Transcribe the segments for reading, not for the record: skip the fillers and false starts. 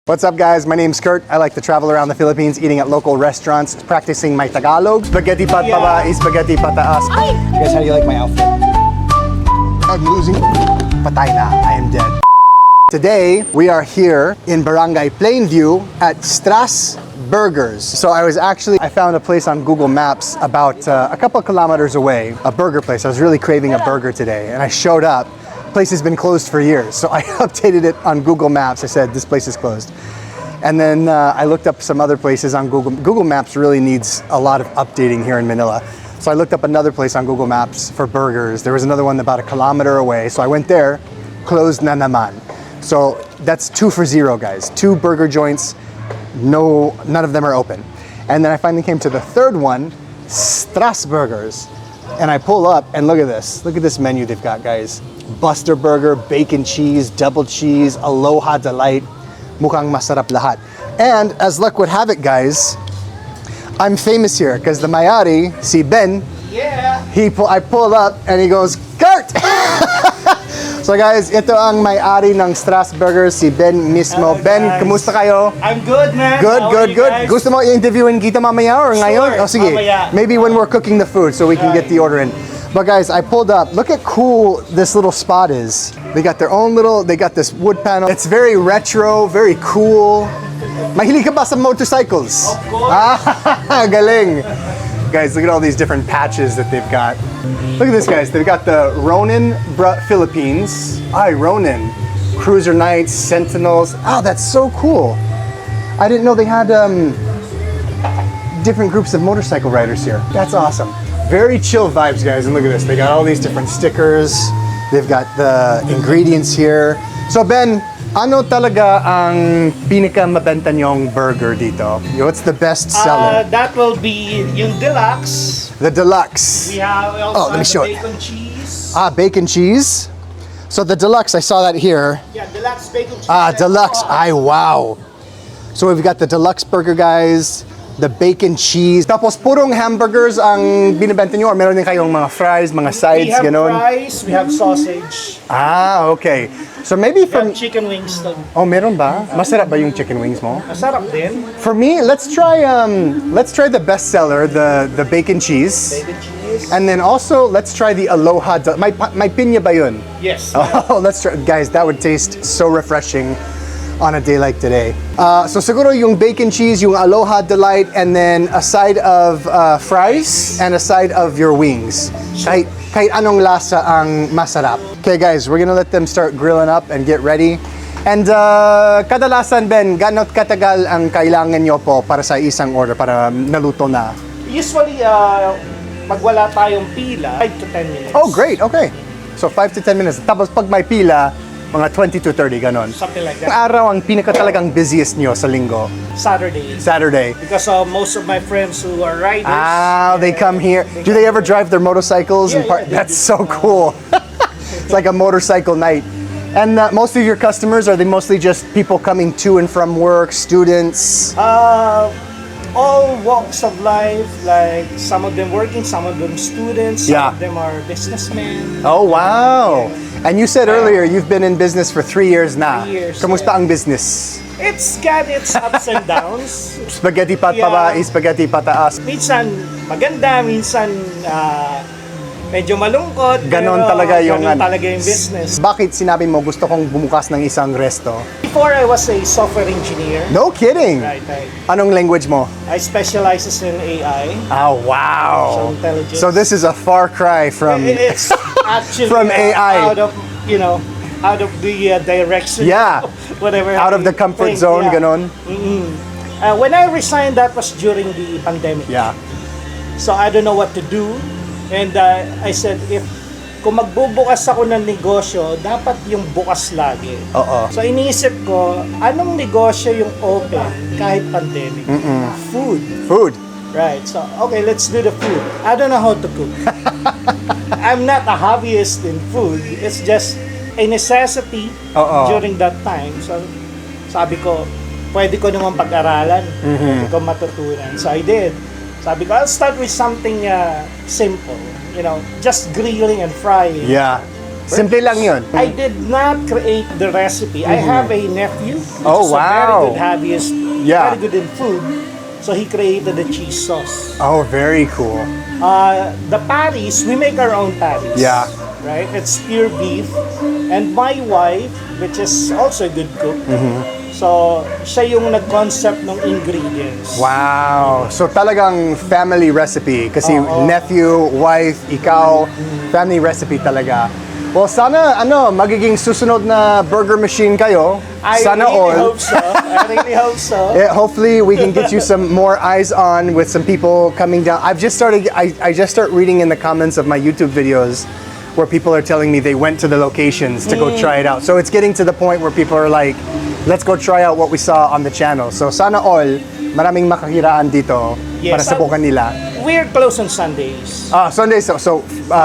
What's up guys, my name's Kurt. I like to travel around the Philippines eating at local restaurants, practicing my Tagalog. Spaghetti patbaba, spaghetti pataas. Guys, how do you like my outfit? I'm losing. Patay na, I am dead. Today, we are here in Barangay Plainview at Burgers. So I found a place on Google Maps about a couple kilometers away, a burger place. I was really craving a burger today and I showed up. Place has been closed for years, so I updated it on Google Maps. I said this place is closed, and then I looked up some other places on Google Maps. Really needs a lot of updating here in Manila, so I looked up another place on Google Maps for burgers. There was another one about a kilometer away, so I went there. Closed na naman. So that's 2 for 0, guys. 2 burger joints. No, none of them are open. And then I finally came to the third one, Burgers. And I pull up and look at this. Look at this menu they've got, guys. Buster burger, bacon cheese, double cheese, aloha delight. Mukhang masarap lahat. And as luck would have it, guys, I'm famous here because the mayari, si Ben, I pull up and he goes, Kurt! So guys, ito ang may-ari ng Burgers, si Ben mismo. Hello, Ben, guys. kumusta kayo? I'm good, man. Good, How good, are you good. guys? Gusto mo i-interviewin kita mamaya or ngayon? Sure, O sige, mamaya. maybe when we're cooking the food so we can get the order in. But guys, I pulled up. Look at cool this little spot is. They got their own they got this wood panel. It's very retro, very cool. Mahilig ka ba sa motorcycles? Of course. Ah, galing. Guys, look at all these different patches that they've got. Look at this, guys. They've got the Ronin Philippines. Ronin. Cruiser Knights, Sentinels. Oh, that's so cool. I didn't know they had different groups of motorcycle riders here. That's awesome. Very chill vibes, guys. And look at this. They got all these different stickers. They've got the ingredients here. So, Ben, ano talaga ang pinakamabenta niyong burger dito? What's the best seller? That will be yung deluxe. The deluxe. We have also let me show the it. bacon cheese. Bacon cheese. So the deluxe, I saw that here. Yeah, deluxe bacon cheese. Deluxe. Wow. So we've got the deluxe burger, guys. The bacon cheese. Tapos purong hamburgers ang binibenta niyo or meron din kayong mga fries, mga sides, We have ganon? fries, we have sausage, Okay. So maybe we have from... chicken wings. Oh, meron ba? Masarap ba yung chicken wings mo? Masarap din. For me, let's try the best seller, the bacon cheese. Bacon cheese. And then also, let's try the aloha. May pinya ba yun? Yes. Oh, let's try. Guys, that would taste so refreshing on a day like today. So siguro yung bacon cheese, yung aloha delight, and then a side of fries and a side of your wings. Kahit anong lasa ang masarap. Okay guys, we're gonna let them start grilling up and get ready. And kadalasan, Ben, gano't katagal ang kailangan nyo po para sa isang order, para naluto na? Usually, pag wala tayong pila, 5 to 10 minutes. Oh, great. Okay. So 5 to 10 minutes. Tapos pag may pila, mga 20 to 30, ganon. Something like Ang that. araw ang pinaka talagang busiest nyo sa linggo? Saturday. Because most of my friends who are riders. They come here. Do they ever drive their motorcycles? Yeah, yeah, they That's do. so cool. It's like a motorcycle night. And most of your customers, are they mostly just people coming to and from work, students? All walks of life, like some of them working, some of them students, some Yeah. of them are businessmen. Oh, wow. And you said earlier, you've been in business for 3 years na. 3 years, Kamusta yeah. ang business? It's got its ups and downs. Spaghetti patbaba, Yeah. spaghetti pataas. Minsan maganda, minsan medyo malungkot. Ganon pero talaga yung ganon talaga yung business. Bakit sinabi mo gusto kong bumukas ng isang resto? Before I was a software engineer. No kidding! Right. Anong language mo? I specializes in AI. Oh, wow! So intelligence. So this is a far cry from... It's actually From AI. out of the direction. Yeah. Whatever. Out of the comfort think, zone, yeah. ganon? When I resigned, that was during the pandemic. Yeah. So I don't know what to do. And I said, kung magbubukas ako ng negosyo, dapat yung bukas lagi. Oo. So iniisip ko, anong negosyo yung open kahit pandemic? Food. Right. So, okay, let's do the food. I don't know how to cook. I'm not a hobbyist in food. It's just a necessity during that time. So, sabi ko, pwede ko naman pag-aralan. Pwede ko matutunan. So, I did. Sabi ko, I'll start with something simple. Just grilling and frying. Yeah. Simple lang yun. I did not create the recipe. I have a nephew. Oh, who's a wow. very good hobbyist. Yeah. Very good in food. So he created the cheese sauce. Oh, very cool. The patties, we make our own patties. Yeah. Right? It's pure beef. And my wife, which is also a good cook, so siya yung nag-concept ng ingredients. Wow. So talagang family recipe. Kasi nephew, wife, ikaw, family recipe talaga. Well, sana magiging susunod na burger machine kayo. Sana really hope so. I really hope so. Yeah, hopefully we can get you some more eyes on with some people coming down. I just start reading in the comments of my YouTube videos where people are telling me they went to the locations to go try it out. So it's getting to the point where people are like, let's go try out what we saw on the channel. So sana all, maraming makakiraan dito para sa bukan nila. We're closed on Sundays. Sundays, so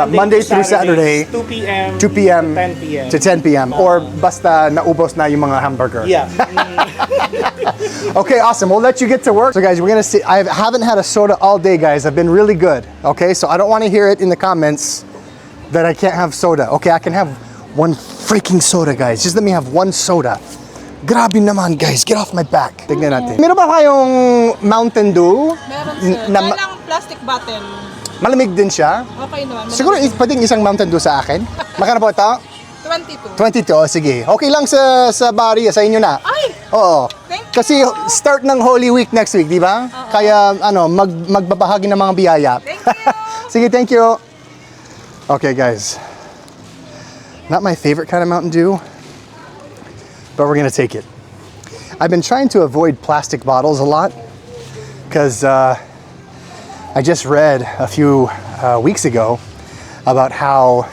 Monday through Saturday, 2 p.m. 2 p.m. to 10 p.m. to 10 p.m. Or basta naubos na yung mga hamburger. Yeah. Okay, awesome. We'll let you get to work. So guys, we're gonna see. I haven't had a soda all day, guys. I've been really good. Okay, so I don't want to hear it in the comments that I can't have soda. Okay, I can have one freaking soda, guys. Just let me have one soda. Grabe naman, guys. Get off my back. Tignan natin. Meron ba kayong Mountain Dew? Meron sir. Kaya lang plastic bottle. Malamig din siya. Okay naman. Siguro pwedeng isang Mountain Dew sa akin. Magkano po ito? 22. 22, oh, sige. Okay lang sa Bari, sa inyo na. Ay! Oo. Thank you. Kasi start ng Holy Week next week, di ba? Kaya magbabahagi ng mga biyaya. Thank you. Sige, thank you. Okay, guys. Not my favorite kind of Mountain Dew, but we're gonna take it. I've been trying to avoid plastic bottles a lot because I just read a few weeks ago about how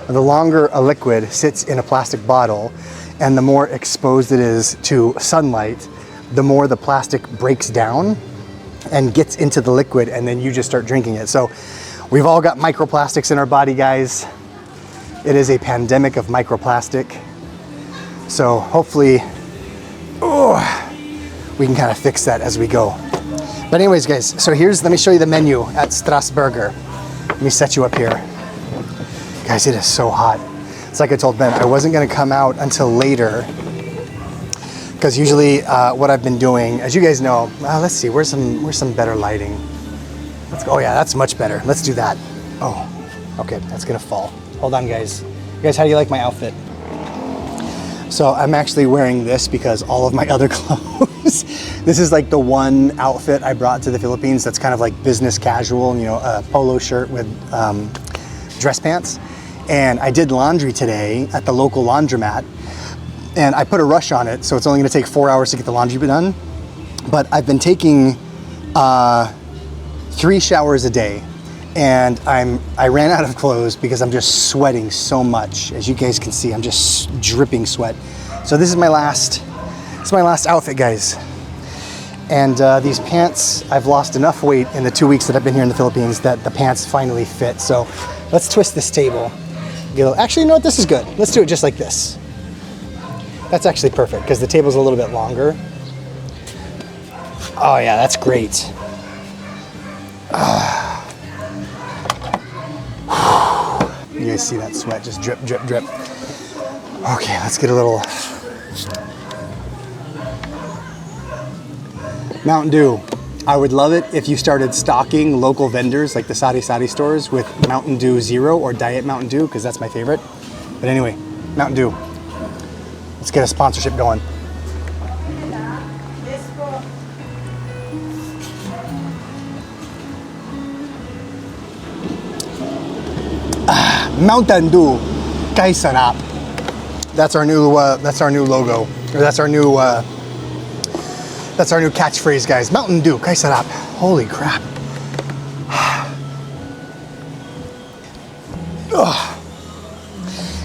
the longer a liquid sits in a plastic bottle and the more exposed it is to sunlight, the more the plastic breaks down and gets into the liquid, and then you just start drinking it. So we've all got microplastics in our body, guys. It is a pandemic of microplastic. So hopefully, we can kind of fix that as we go. But anyways, guys, so let me show you the menu at Strasburger. Let me set you up here. Guys, it is so hot. It's like I told Ben, I wasn't gonna come out until later because usually what I've been doing, as you guys know, let's see, where's some better lighting? Let's go. Oh yeah, that's much better. Let's do that. Oh, okay, that's gonna fall. Hold on, guys. Guys, how do you like my outfit? So I'm actually wearing this because all of my other clothes, this is like the one outfit I brought to the Philippines that's kind of like business casual, you know, a polo shirt with dress pants. And I did laundry today at the local laundromat, and I put a rush on it, so it's only gonna take 4 hours to get the laundry done. But I've been taking 3 showers a day, and I ran out of clothes because I'm just sweating so much. As you guys can see, I'm just dripping sweat. So this is my last outfit, guys. And these pants, I've lost enough weight in the 2 weeks that I've been here in the Philippines that the pants finally fit. So let's twist this table. Actually, you know what? This is good. Let's do it just like this. That's actually perfect because the table's a little bit longer. Oh yeah, that's great. You guys see that sweat? Just drip, drip, drip. Okay, let's get a little Mountain Dew. I would love it if you started stocking local vendors like the Sari Sari stores with Mountain Dew Zero or Diet Mountain Dew, because that's my favorite. But anyway, Mountain Dew. Let's get a sponsorship going. Mountain Dew, kay sarap. That's our new logo, or that's our new catchphrase, guys. Mountain Dew, kay sarap. Holy crap. Ugh.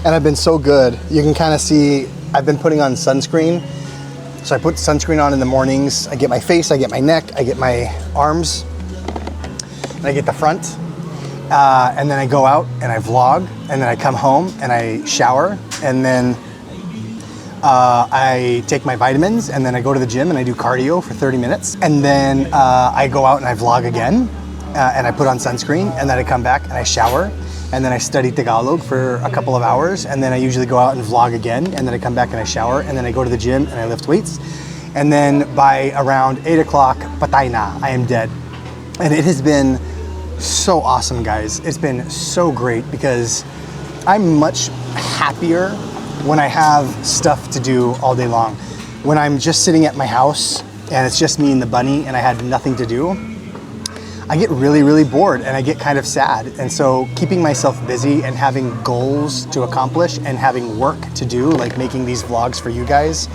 And I've been so good. You can kind of see I've been putting on sunscreen. So I put sunscreen on in the mornings. I get my face, I get my neck, I get my arms, and I get the front. And then I go out and I vlog, and then I come home and I shower, and then I take my vitamins, and then I go to the gym and I do cardio for 30 minutes. And then I go out and I vlog again, and I put on sunscreen, and then I come back and I shower. and then I study Tagalog for a couple of hours, and then I usually go out and vlog again, and then I come back and I shower, and then I go to the gym and I lift weights. And then by around 8 o'clock, patay na, I am dead. And it has been so awesome, guys. It's been so great because I'm much happier when I have stuff to do all day long. When I'm just sitting at my house and it's just me and the bunny and I had nothing to do, I get really, really bored and I get kind of sad. And so keeping myself busy and having goals to accomplish and having work to do, like making these vlogs for you guys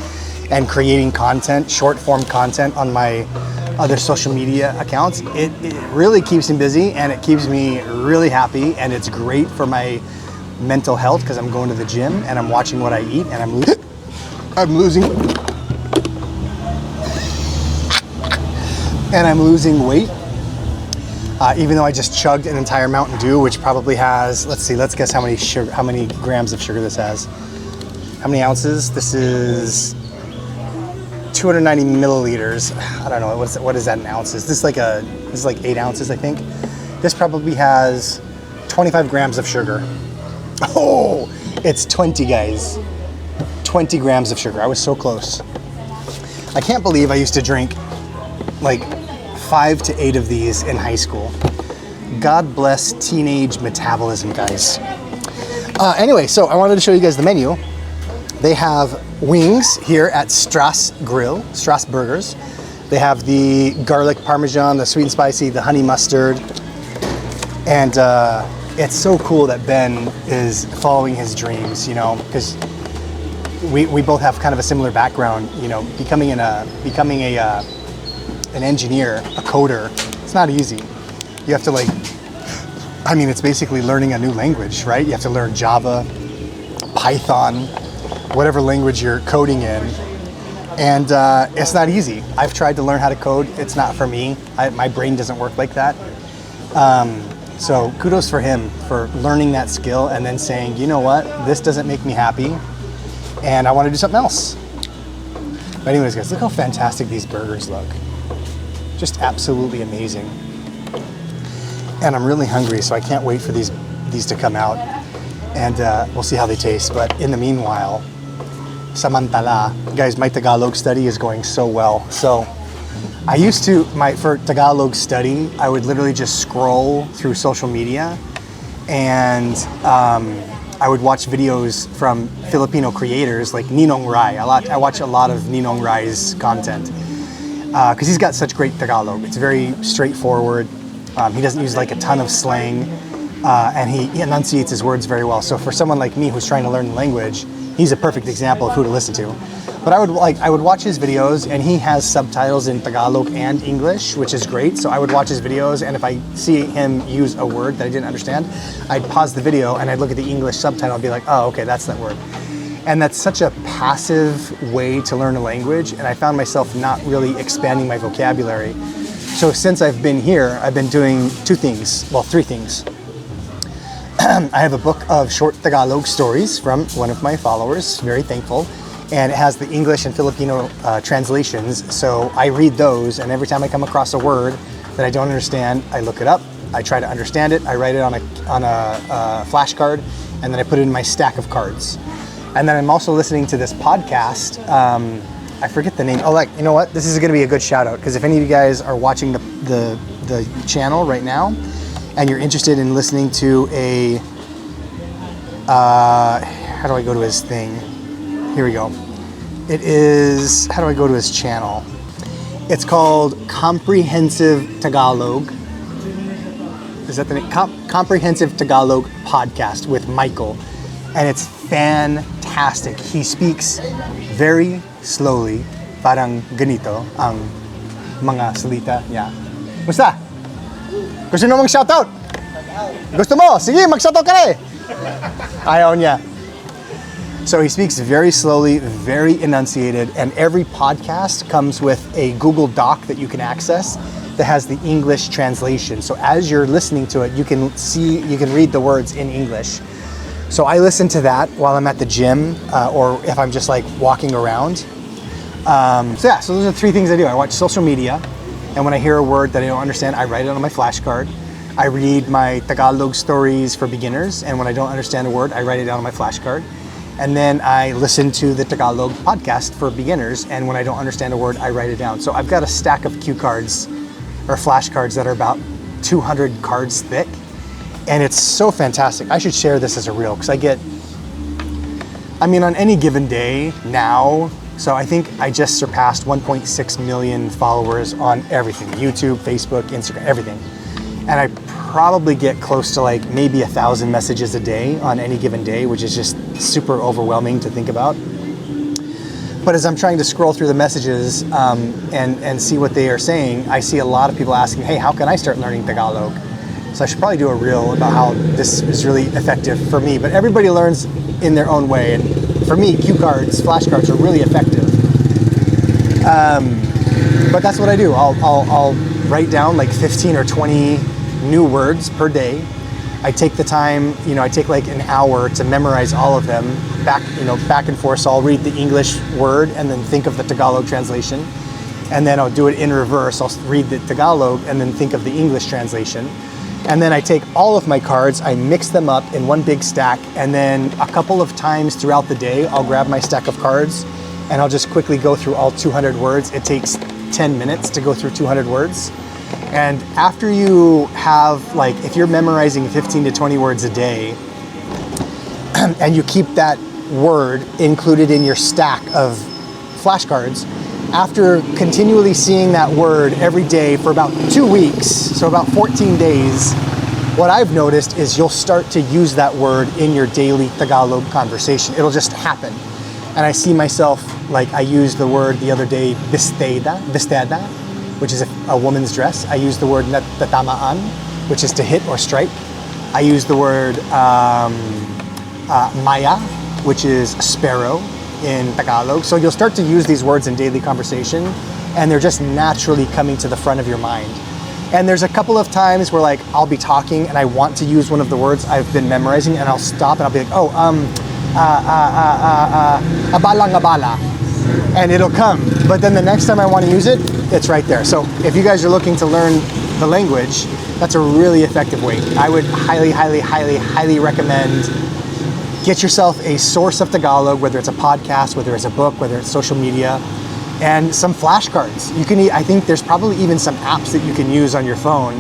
and creating content, short form content on my other social media accounts, it really keeps me busy and it keeps me really happy, and it's great for my mental health because I'm going to the gym and I'm watching what I eat and I'm losing weight. Even though I just chugged an entire Mountain Dew, which probably has, let's guess how many grams of sugar this has. How many ounces? This is 290 milliliters. I don't know, what is that in ounces? This is like 8 ounces, I think. This probably has 25 grams of sugar. Oh, it's 20, guys. 20 grams of sugar. I was so close. I can't believe I used to drink like 5 to 8 of these in high school. God bless teenage metabolism, guys. Anyway, so I wanted to show you guys the menu. They have wings here at Strass Burgers. They have the garlic parmesan, the sweet and spicy, the honey mustard. And it's so cool that Ben is following his dreams, you know, because we both have kind of a similar background, you know, becoming an engineer, a coder. It's not easy. You have to it's basically learning a new language, right? You have to learn Java, Python, whatever language you're coding in. And it's not easy. I've tried to learn how to code. It's not for me. My brain doesn't work like that. So kudos for him for learning that skill and then saying, you know what, this doesn't make me happy and I want to do something else. But anyways, guys, look how fantastic these burgers look. Just absolutely amazing. And I'm really hungry, so I can't wait for these to come out. And we'll see how they taste. But in the meanwhile, samantala, guys, my Tagalog study is going so well. So I used to, for Tagalog study, I would literally just scroll through social media and I would watch videos from Filipino creators like Ninong Rai. I watch a lot of Ninong Rai's content because he's got such great Tagalog. It's very straightforward. He doesn't use like a ton of slang and he enunciates his words very well. So for someone like me who's trying to learn the language, he's a perfect example of who to listen to. But I would watch his videos and he has subtitles in Tagalog and English, which is great. So I would watch his videos and if I see him use a word that I didn't understand, I'd pause the video and I'd look at the English subtitle and be like, oh, okay, that's that word. And that's such a passive way to learn a language. And I found myself not really expanding my vocabulary. So since I've been here, I've been doing three things. I have a book of short Tagalog stories from one of my followers, very thankful. And it has the English and Filipino translations. So I read those, and every time I come across a word that I don't understand, I look it up. I try to understand it. I write it on a flashcard, and then I put it in my stack of cards. And then I'm also listening to this podcast. I forget the name. Oh, you know what? This is going to be a good shout out because if any of you guys are watching the channel right now, and you're interested in listening to a how do I go to his thing? Here we go. It is, how do I go to his channel? It's called Comprehensive Tagalog. Is that the name? Comprehensive Tagalog Podcast with Michael. And it's fantastic. He speaks very slowly. Parang ganito ang mga salita niya. Musta? Gusto mo mag-shoutout? Gusto mo? Sige, mag-shoutout ka na eh. Ayaw niya. So he speaks very slowly, very enunciated, and every podcast comes with a Google Doc that you can access that has the English translation. So as you're listening to it, you can read the words in English. So I listen to that while I'm at the gym or if I'm just like walking around. So those are 3 things I do. I watch social media, and when I hear a word that I don't understand, I write it on my flashcard. I read my Tagalog stories for beginners, and when I don't understand a word, I write it down on my flashcard. And then I listen to the Tagalog podcast for beginners, and when I don't understand a word, I write it down. So I've got a stack of cue cards or flashcards that are about 200 cards thick, and it's so fantastic. I should share this as a reel because on any given day now, so I think I just surpassed 1.6 million followers on everything, YouTube, Facebook, Instagram, everything. And I probably get close to like maybe 1,000 messages a day on any given day, which is just super overwhelming to think about. But as I'm trying to scroll through the messages and see what they are saying, I see a lot of people asking, hey, how can I start learning Tagalog? So I should probably do a reel about how this is really effective for me. But everybody learns in their own way. And for me, cue cards, flashcards are really effective. But that's what I do. I'll write down like 15 or 20 new words per day. I take the time, I take like an hour to memorize all of them back and forth. So I'll read the English word and then think of the Tagalog translation. And then I'll do it in reverse. I'll read the Tagalog and then think of the English translation. And then I take all of my cards, I mix them up in one big stack, and then a couple of times throughout the day, I'll grab my stack of cards and I'll just quickly go through all 200 words. It takes 10 minutes to go through 200 words. And after you have, like, if you're memorizing 15 to 20 words a day, and you keep that word included in your stack of flashcards, after continually seeing that word every day for about 2 weeks, so about 14 days, what I've noticed is you'll start to use that word in your daily Tagalog conversation. It'll just happen. And I see myself, like I used the word the other day, vestida, which is a woman's dress. I used the word natatamaan, which is to hit or strike. I used the word maya, which is sparrow in Tagalog. So you'll start to use these words in daily conversation, and they're just naturally coming to the front of your mind. And there's a couple of times where, like, I'll be talking and I want to use one of the words I've been memorizing, and I'll stop and I'll be like, abala, and it'll come. But then the next time I want to use it, it's right there. So if you guys are looking to learn the language, that's a really effective way. I would highly recommend get yourself a source of Tagalog, whether it's a podcast, whether it's a book, whether it's social media, and some flashcards. I think there's probably even some apps that you can use on your phone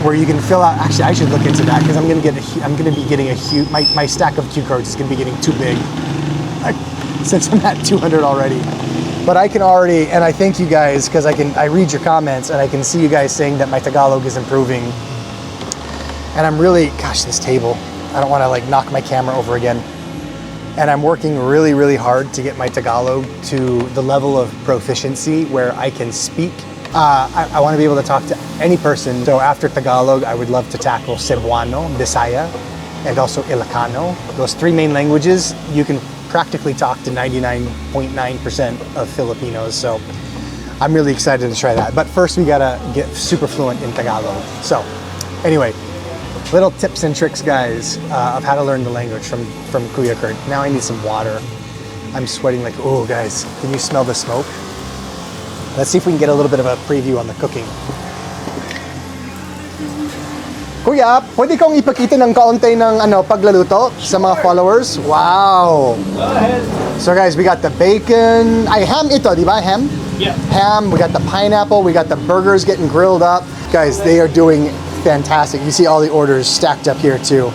where you can fill out. Actually, I should look into that because I'm going to be getting a huge. My stack of cue cards is going to be getting too big since I'm at 200 already. But I can already, and I thank you guys because I read your comments and I can see you guys saying that my Tagalog is improving. And I'm really, gosh, this table. I don't want to like knock my camera over again. And I'm working really hard to get my Tagalog to the level of proficiency where I can speak. I want to be able to talk to any person. So after Tagalog, I would love to tackle Cebuano, Bisaya, and also Ilocano. Those three main languages, you can practically talk to 99.9% of Filipinos. So I'm really excited to try that. But first we gotta get super fluent in Tagalog. So anyway, little tips and tricks, guys, of how to learn the language from Kuya Kurt. Now I need some water. I'm sweating like, oh guys, can you smell the smoke? Let's see if we can get a little bit of a preview on the cooking. Kuya, pwede kong ipakita ng kaunti ng pagluluto sa mga followers? Wow! Go ahead. So guys, we got the bacon. Ham ito, di ba? Ham? Yeah. Ham, we got the pineapple, we got the burgers getting grilled up. Guys, they are doing fantastic. You see all the orders stacked up here too.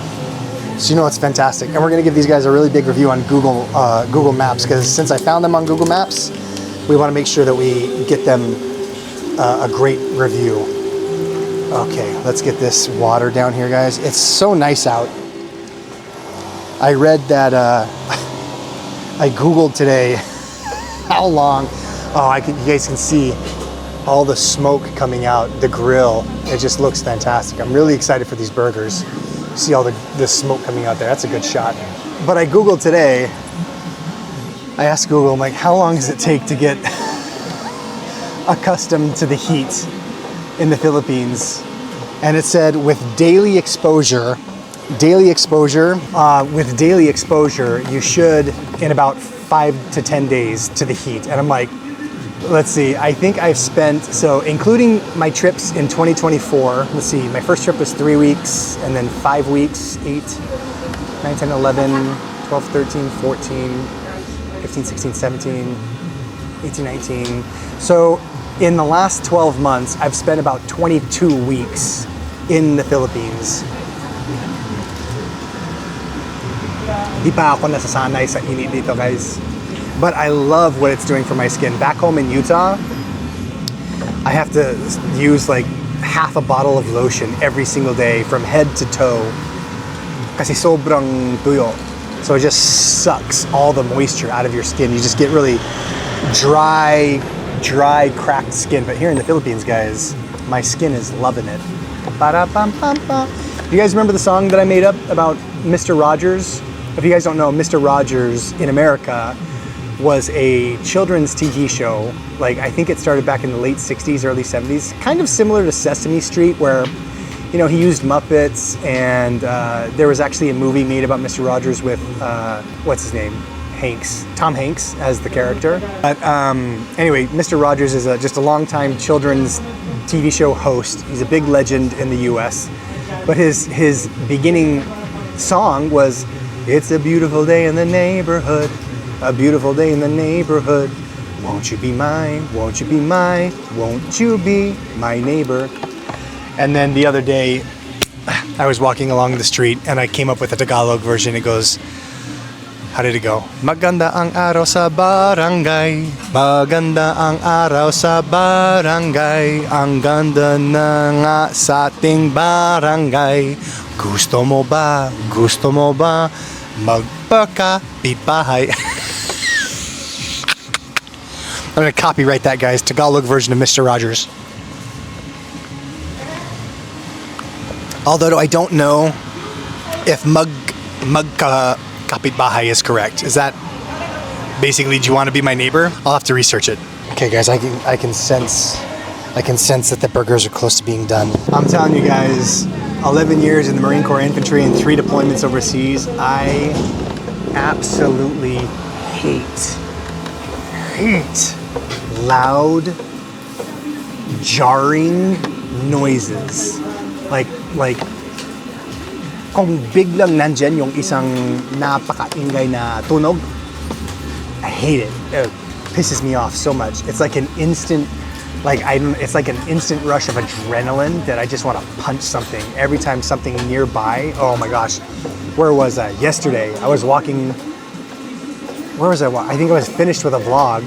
So you know it's fantastic. And we're gonna give these guys a really big review on Google Maps, because since I found them on Google Maps, we wanna make sure that we get them a great review. Okay, let's get this water down here, guys. It's so nice out. I read that, I Googled today how long, you guys can see all the smoke coming out, the grill. It just looks fantastic. I'm really excited for these burgers. See all the smoke coming out there. That's a good shot. But I Googled today, I asked Google, I'm like, how long does it take to get accustomed to the heat in the Philippines? And it said with daily exposure, you should in about 5 to 10 days to the heat. And I'm like, Let's see, I think I've spent, so including my trips in 2024, let's see, my first trip was 3 weeks, and then 5 weeks, 8, 9, 10, 11, 12, 13, 14, 15, 16, 17, 18, 19. So in the last 12 months, I've spent about 22 weeks in the Philippines. Di pa ako nasasanay sa init dito, guys. But I love what it's doing for my skin. Back home in Utah, I have to use like half a bottle of lotion every single day from head to toe. Kasi sobrang tuyo. So it just sucks all the moisture out of your skin. You just get really dry, cracked skin. But here in the Philippines, guys, my skin is loving it. Ba-da-bum-bum-bum. You guys remember the song that I made up about Mr. Rogers? If you guys don't know, Mr. Rogers in America was a children's TV show. Like, I think it started back in the late 60s, early 70s. Kind of similar to Sesame Street, where, you know, he used Muppets, and there was actually a movie made about Mr. Rogers with, what's his name? Tom Hanks as the character. But anyway, Mr. Rogers is just a longtime children's TV show host. He's a big legend in the US. But his beginning song was, "It's a beautiful day in the neighborhood. A beautiful day in the neighborhood. Won't you be mine? Won't you be mine? Won't you be my neighbor?" And then the other day, I was walking along the street and I came up with a Tagalog version. It goes, how did it go? Maganda ang araw sa barangay. Maganda ang araw sa barangay. Ang ganda na nga sa ating barangay. Gusto mo ba? Gusto mo ba? Magpakapitbahay. I'm gonna copyright that, guys. Tagalog version of Mr. Rogers. Although I don't know if magkapitbahay is correct. Is that basically, do you want to be my neighbor? I'll have to research it. Okay, guys, I can sense that the burgers are close to being done. I'm telling you guys, 11 years in the Marine Corps Infantry and 3 deployments overseas, I absolutely hate loud, jarring noises. Like kung biglang nandyan yung isang napakaingay na tunog, I hate it. It pisses me off so much. It's like an instant, it's like an instant rush of adrenaline that I just want to punch something every time something nearby. Oh my gosh, where was I? Yesterday, I was walking. Where was I? I think I was finished with a vlog,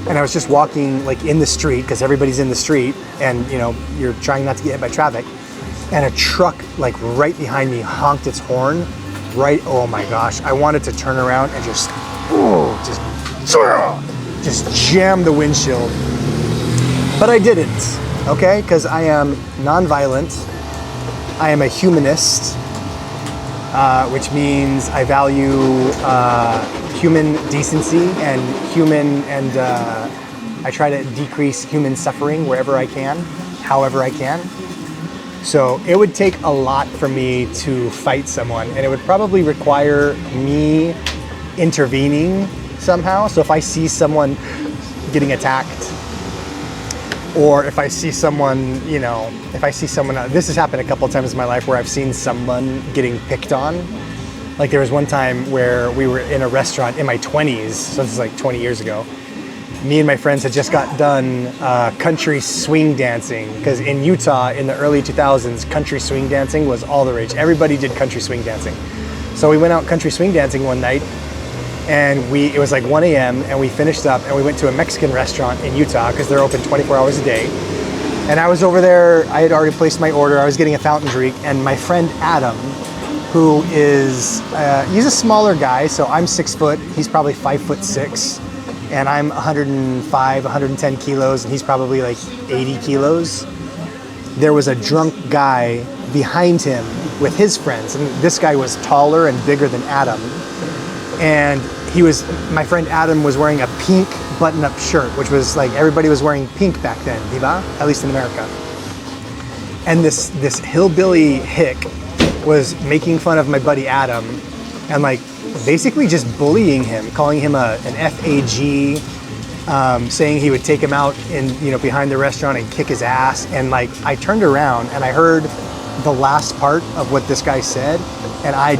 and I was just walking like in the street because everybody's in the street, and you know you're trying not to get hit by traffic. And a truck like right behind me honked its horn. Right. Oh my gosh, I wanted to turn around and just jam the windshield. But I didn't, okay? Because I am nonviolent. I am a humanist, which means I value human decency and I try to decrease human suffering wherever I can, however I can. So it would take a lot for me to fight someone, and it would probably require me intervening somehow. So if I see someone getting attacked, or if I see someone, this has happened a couple of times in my life where I've seen someone getting picked on. Like there was one time where we were in a restaurant in my 20s, so this is like 20 years ago. Me and my friends had just got done country swing dancing, because in Utah in the early 2000s, country swing dancing was all the rage. Everybody did country swing dancing. So we went out country swing dancing one night, and it was like 1 a.m. and we finished up and we went to a Mexican restaurant in Utah because they're open 24 hours a day. And I was over there, I had already placed my order, I was getting a fountain drink, and my friend Adam, who is, he's a smaller guy, so I'm 6 foot, he's probably 5'6", and I'm 105, 110 kilos, and he's probably like 80 kilos. There was a drunk guy behind him with his friends, and this guy was taller and bigger than Adam. And my friend Adam was wearing a pink button-up shirt, which was like, everybody was wearing pink back then, diba? At least in America. And this hillbilly hick was making fun of my buddy Adam and like basically just bullying him, calling him an FAG, saying he would take him out in, behind the restaurant and kick his ass. And like, I turned around and I heard the last part of what this guy said, and I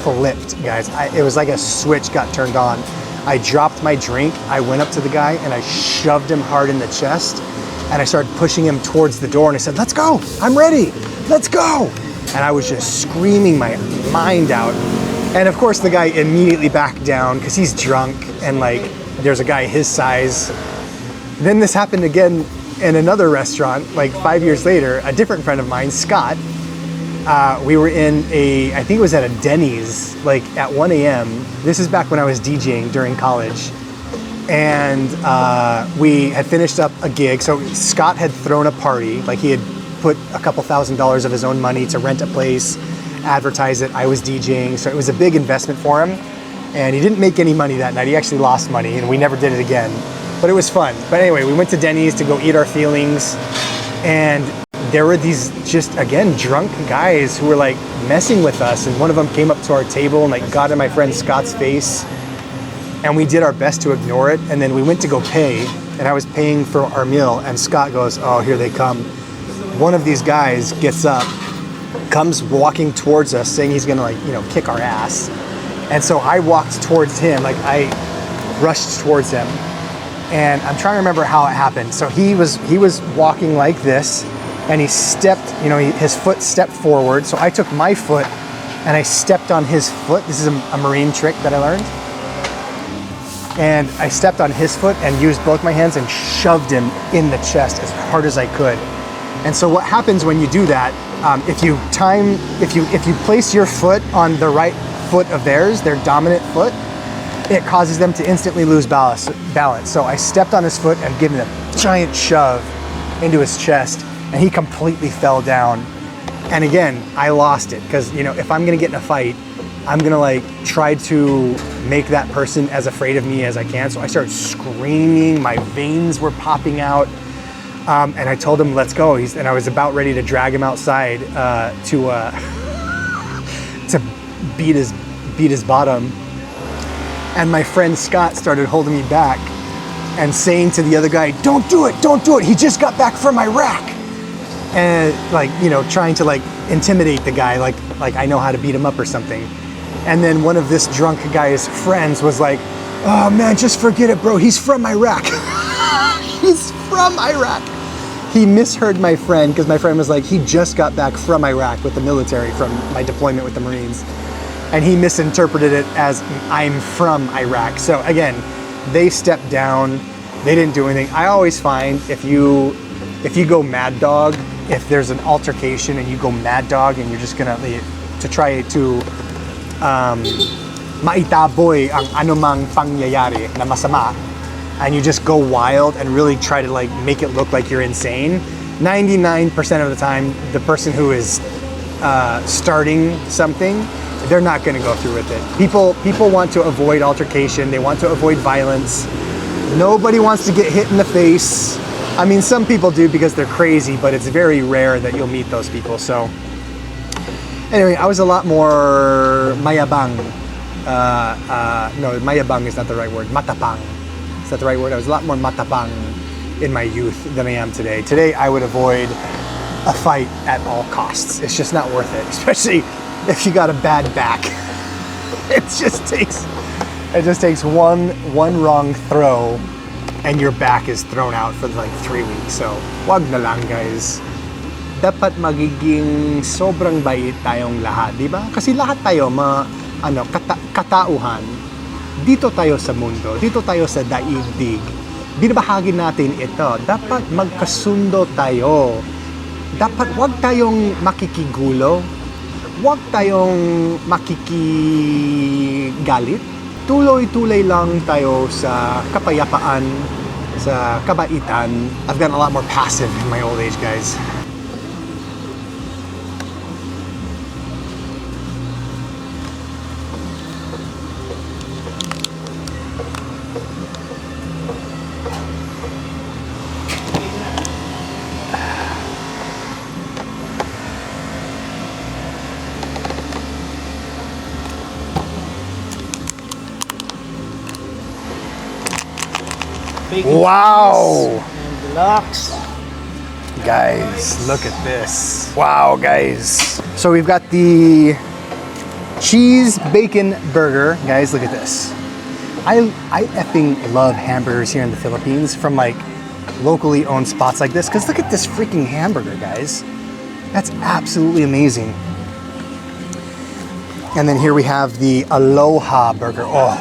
flipped, guys. It was like a switch got turned on. I dropped my drink, I went up to the guy and I shoved him hard in the chest, and I started pushing him towards the door, and I said, let's go, I'm ready, let's go. And I was just screaming my mind out. And of course the guy immediately backed down because he's drunk, and like, there's a guy his size. Then this happened again in another restaurant, like 5 years later. A different friend of mine, Scott, we were in I think it was at a Denny's, like at 1 a.m. This is back when I was DJing during college. And we had finished up a gig. So Scott had thrown a party, like he had put a couple $1,000s of his own money to rent a place, advertise it. I was DJing, so it was a big investment for him. And he didn't make any money that night. He actually lost money, and we never did it again. But it was fun. But anyway, we went to Denny's to go eat our feelings, and there were these just, again, drunk guys who were like messing with us. And one of them came up to our table and like got in my friend Scott's face, and we did our best to ignore it. And then we went to go pay, and I was paying for our meal, and Scott goes, oh, here they come. One of these guys gets up, comes walking towards us saying he's gonna like, kick our ass. And so I walked towards him, like I rushed towards him, and I'm trying to remember how it happened. So he was walking like this, and he stepped, his foot stepped forward. So I took my foot and I stepped on his foot. This is a Marine trick that I learned. And I stepped on his foot and used both my hands and shoved him in the chest as hard as I could. And so what happens when you do that, if you place your foot on the right foot of theirs, their dominant foot, it causes them to instantly lose balance. So I stepped on his foot and given him a giant shove into his chest, and he completely fell down. And again, I lost it because, if I'm gonna get in a fight, I'm gonna like try to make that person as afraid of me as I can. So I started screaming, my veins were popping out. And I told him, let's go. And I was about ready to drag him outside to beat his bottom. And my friend Scott started holding me back and saying to the other guy, don't do it, he just got back from Iraq. And like, trying to like intimidate the guy, like I know how to beat him up or something. And then one of this drunk guy's friends was like, oh man, just forget it, bro, he's from Iraq. He's from Iraq. He misheard my friend because my friend was like, he just got back from Iraq with the military from my deployment with the Marines. And he misinterpreted it as I'm from Iraq. So again, they stepped down, they didn't do anything. I always find if you go mad dog, if there's an altercation and you go mad dog and you're just gonna to try to maitaboy ang anumang pangyayari na masama, and you just go wild and really try to like make it look like you're insane, 99% of the time, the person who is starting something, they're not gonna go through with it. People want to avoid altercation, they want to avoid violence. Nobody wants to get hit in the face. I mean, some people do because they're crazy, but it's very rare that you'll meet those people. So anyway, I was a lot more mayabang. No, mayabang is not the right word. Matapang. Is that the right word? I was a lot more matapang in my youth than I am today. Today, I would avoid a fight at all costs. It's just not worth it, especially if you got a bad back. It just takes one wrong throw and your back is thrown out for like 3 weeks. So, wag na lang, guys. Dapat magiging sobrang bait tayong lahat, di ba? Kasi lahat tayo katauhan. Dito tayo sa mundo, dito tayo sa daigdig. Binabahagi natin ito. Dapat magkasundo tayo. Dapat wag tayong makikigulo. Wag tayong makikigalit. Tuloy-tuloy lang tayo sa kapayapaan, sa kabaitan. I've gotten a lot more passive in my old age, guys. bacon Wow. cheese and deluxe. Guys, look at this. Wow, guys. So we've got the cheese bacon burger. Guys, look at this. I effing love hamburgers here in the Philippines from like locally owned spots like this, because look at this freaking hamburger, guys. That's absolutely amazing. And then here we have the Aloha burger. Oh,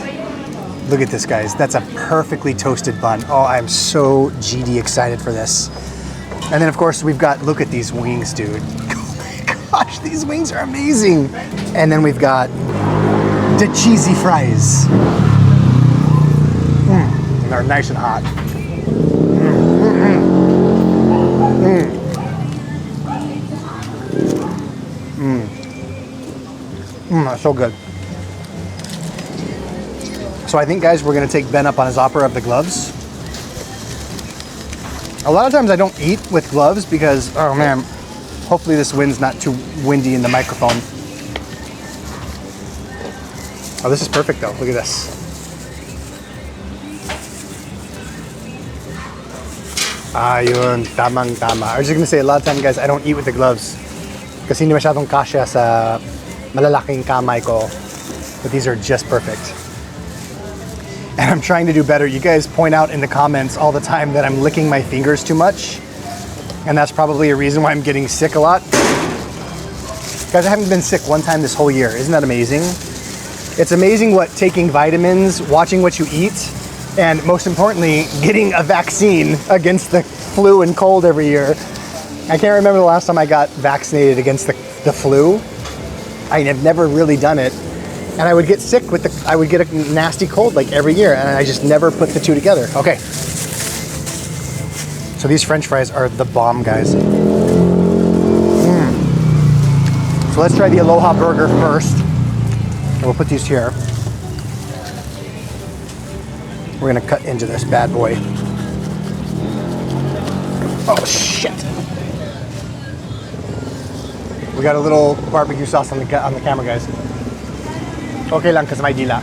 look at this, guys. That's a perfectly toasted bun. Oh, I'm so GD excited for this. And then of course we've got, look at these wings, dude. Oh my gosh, these wings are amazing. And then we've got the cheesy fries. And they're nice and hot. That's so good. So I think, guys, we're gonna take Ben up on his offer of the gloves. A lot of times I don't eat with gloves because, oh man, hopefully this wind's not too windy in the microphone. Oh, this is perfect though, look at this. Ayun, tamang tama. I was just gonna say, a lot of times, guys, I don't eat with the gloves kasi hindi masyadong kasya sa malalaking kamay ko. But these are just perfect. And I'm trying to do better. You guys point out in the comments all the time that I'm licking my fingers too much. And that's probably a reason why I'm getting sick a lot. Guys, I haven't been sick one time this whole year. Isn't that amazing? It's amazing what taking vitamins, watching what you eat, and most importantly, getting a vaccine against the flu and cold every year. I can't remember the last time I got vaccinated against the flu. I have never really done it. And I would get sick with I would get a nasty cold like every year, and I just never put the two together. Okay. So these French fries are the bomb, guys. So let's try the Aloha burger first. And we'll put these here. We're gonna cut into this bad boy. Oh shit! We got a little barbecue sauce on the camera, guys. Okay lang kasi may dila.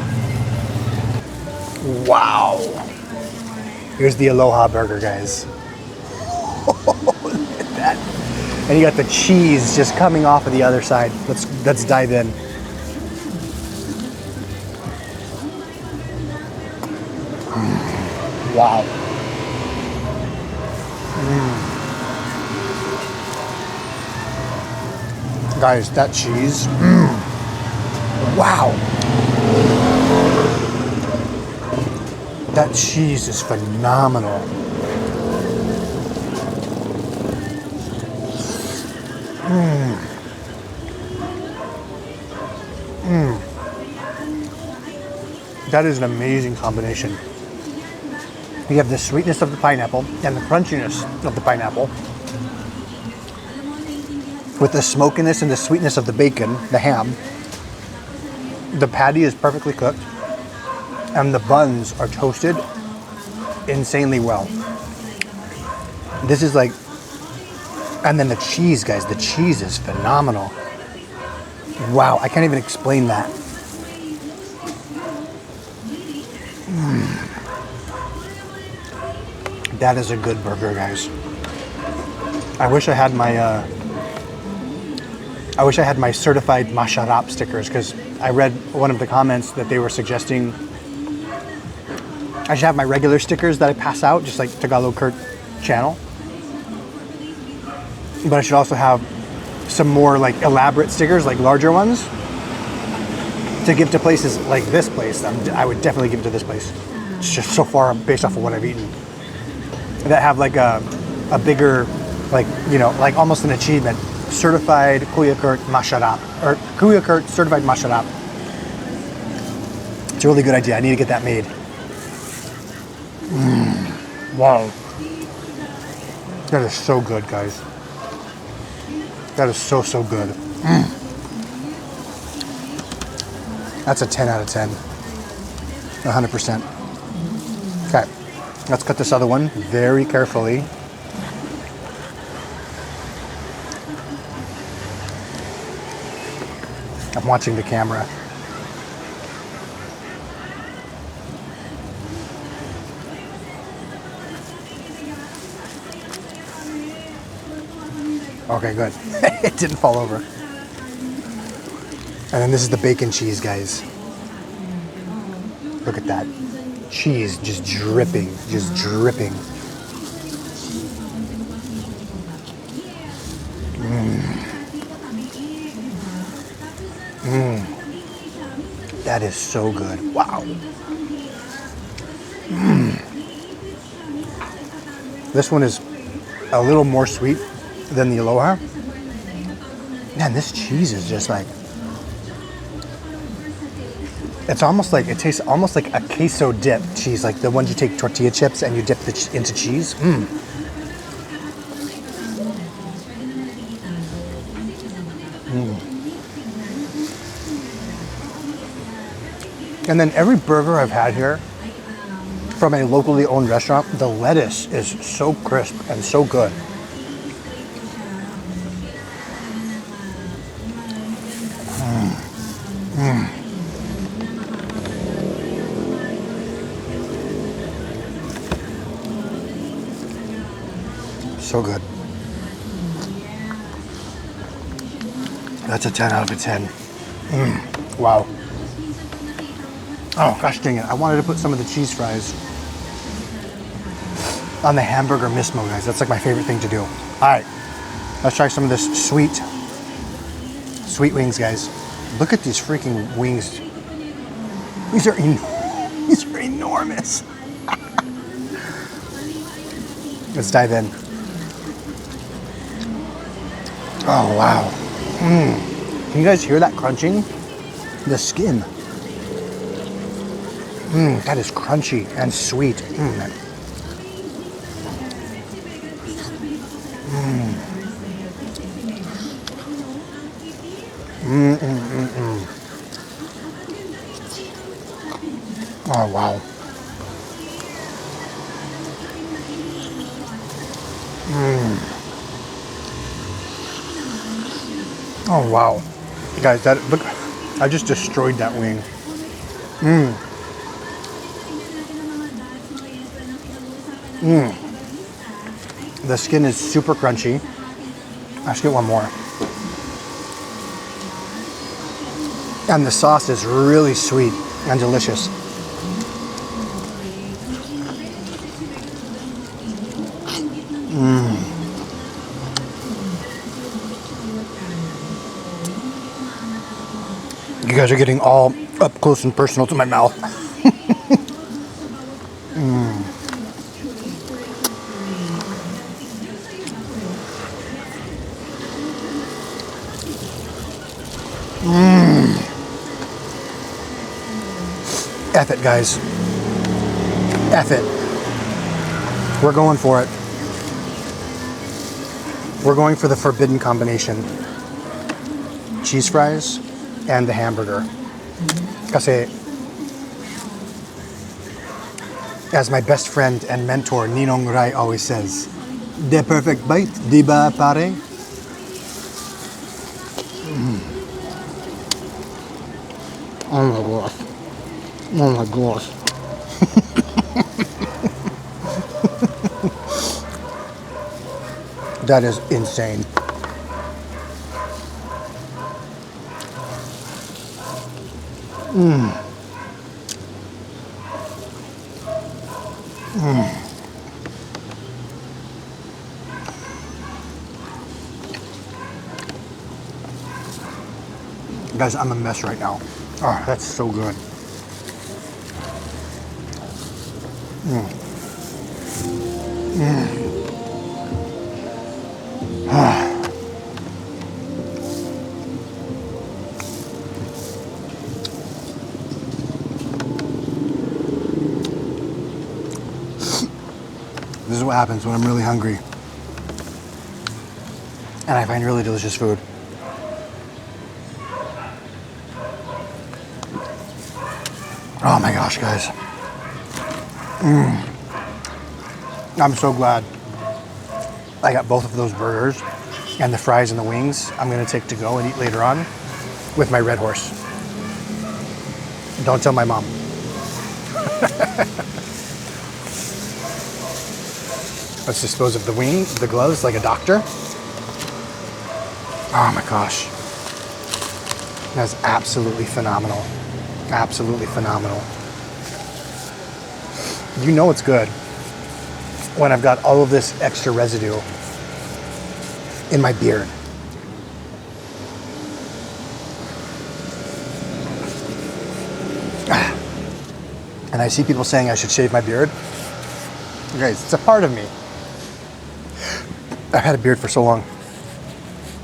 Wow! Here's the Aloha burger, guys. Look at that! And you got the cheese just coming off of the other side. Let's dive in. Wow. Guys, that cheese. Wow. That cheese is phenomenal. That is an amazing combination. You have the sweetness of the pineapple and the crunchiness of the pineapple with the smokiness and the sweetness of the bacon, the ham. The patty is perfectly cooked and the buns are toasted insanely well. This is like, and then the cheese, guys, the cheese is phenomenal. Wow, I can't even explain that. That is a good burger, guys. I wish I had my certified masharap stickers, because I read one of the comments that they were suggesting I should have my regular stickers that I pass out, just like Tagalog Kurt channel. But I should also have some more like elaborate stickers, like larger ones, to give to places like this place. I would definitely give it to this place. It's just so far based off of what I've eaten. That have like a bigger, like, you know, like almost an achievement. Certified Kuya Kurt Masharap, or Kuya Kurt Certified Masharap. It's a really good idea. I need to get that made. Wow. That is so good, guys. That is so, so good. That's a 10 out of 10. 100%. Okay, let's cut this other one very carefully. I'm watching the camera. Okay, good. It didn't fall over. And then this is the bacon cheese, guys. Look at that. Cheese just dripping, just dripping. That is so good. Wow. This one is a little more sweet than the Aloha. Man, this cheese is just like, it's almost like, it tastes almost like a queso dip cheese, like the ones you take tortilla chips and you dip into cheese. And then every burger I've had here from a locally owned restaurant, the lettuce is so crisp and so good. So good. That's a 10 out of a 10. Wow. Oh, gosh dang it. I wanted to put some of the cheese fries on the hamburger mismo, guys. That's like my favorite thing to do. All right, let's try some of this sweet wings, guys. Look at these freaking wings. These are enormous. Let's dive in. Oh, wow. Can you guys hear that crunching? The skin. That is crunchy and sweet. Oh, wow. Oh, wow. Guys, that, look, I just destroyed that wing. The skin is super crunchy. Let's get one more. And the sauce is really sweet and delicious. You guys are getting all up close and personal to my mouth. F it, guys. F it. We're going for it. We're going for the forbidden combination. Cheese fries and the hamburger. Kasi, as my best friend and mentor, Ninong Rai, always says, the perfect bite, di ba, pare? Oh my gosh. Oh my gosh. That is insane. Guys, I'm a mess right now. Oh, that's so good. This is what happens when I'm really hungry and I find really delicious food. Oh my gosh, guys. I'm so glad I got both of those burgers and the fries and the wings I'm gonna take to go and eat later on with my Red Horse. Don't tell my mom. Let's dispose of the gloves like a doctor. Oh my gosh. That's absolutely phenomenal. Absolutely phenomenal. You know it's good when I've got all of this extra residue in my beard. And I see people saying I should shave my beard. Guys, it's a part of me. I've had a beard for so long.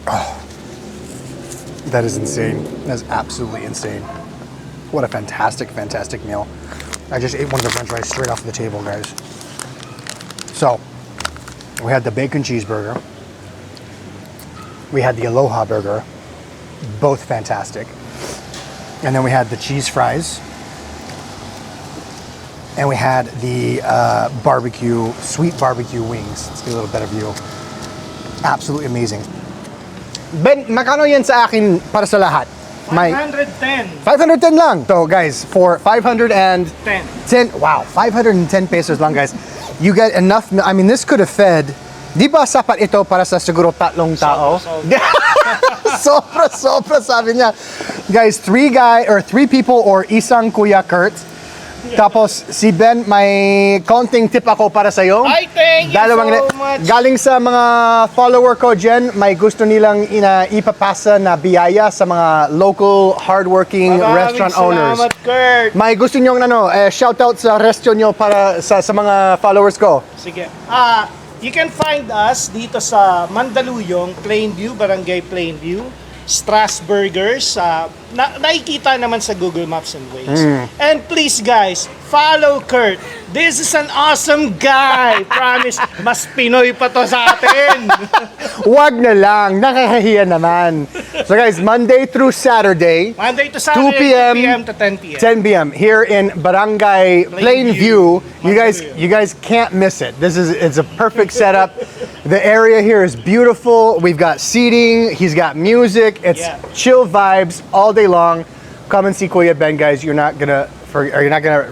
Oh, that is insane. That is absolutely insane. What a fantastic, fantastic meal. I just ate one of the french fries straight off the table, guys. So, we had the bacon cheeseburger. We had the Aloha burger. Both fantastic. And then we had the cheese fries. And we had the barbecue, sweet barbecue wings. Let's get a little better view. Absolutely amazing. Ben, magkano yan sa akin para sa lahat? 510. 510 lang. So guys, for 510, 10. wow, 510 pesos lang guys. You get enough, I mean this could have fed, di ba sapat ito para sa siguro 3 tao? Sobra, sabi niya. Guys, 3 people or isang Kuya Kurt. Tapos si Ben, may konting tip ako para sa'yo. Ay, thank you so much. Galing sa mga follower ko dyan, may gusto nilang ipapasa na biyaya sa mga local hardworking restaurant owners. Salamat, Kurt. May gusto nyong shoutout sa restaurant nyo para sa mga followers ko. Sige. You can find us dito sa Mandaluyong, Plainview, Barangay Plainview. Strasburgers, nakikita naman sa Google Maps and Waze. And please guys, follow Kurt. This is an awesome guy. Promise, mas Pinoy pa to sa atin. Wag na lang, nakakahiya naman. So guys, Monday through Saturday, 2 p.m. to 10 p.m. 10 p.m. here in Barangay Plainview. You guys can't miss it. It's a perfect setup. The area here is beautiful. We've got seating. He's got music. It's chill vibes all day long. Come and see Kuya Ben, guys. You're not gonna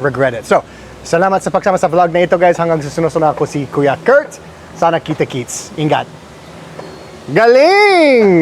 regret it. So, salamat sa pagsama sa vlog na ito, guys. Hanggang sa sunod-sunod ako si Kuya Kurt. Sana kita-kits. Ingat. Galing!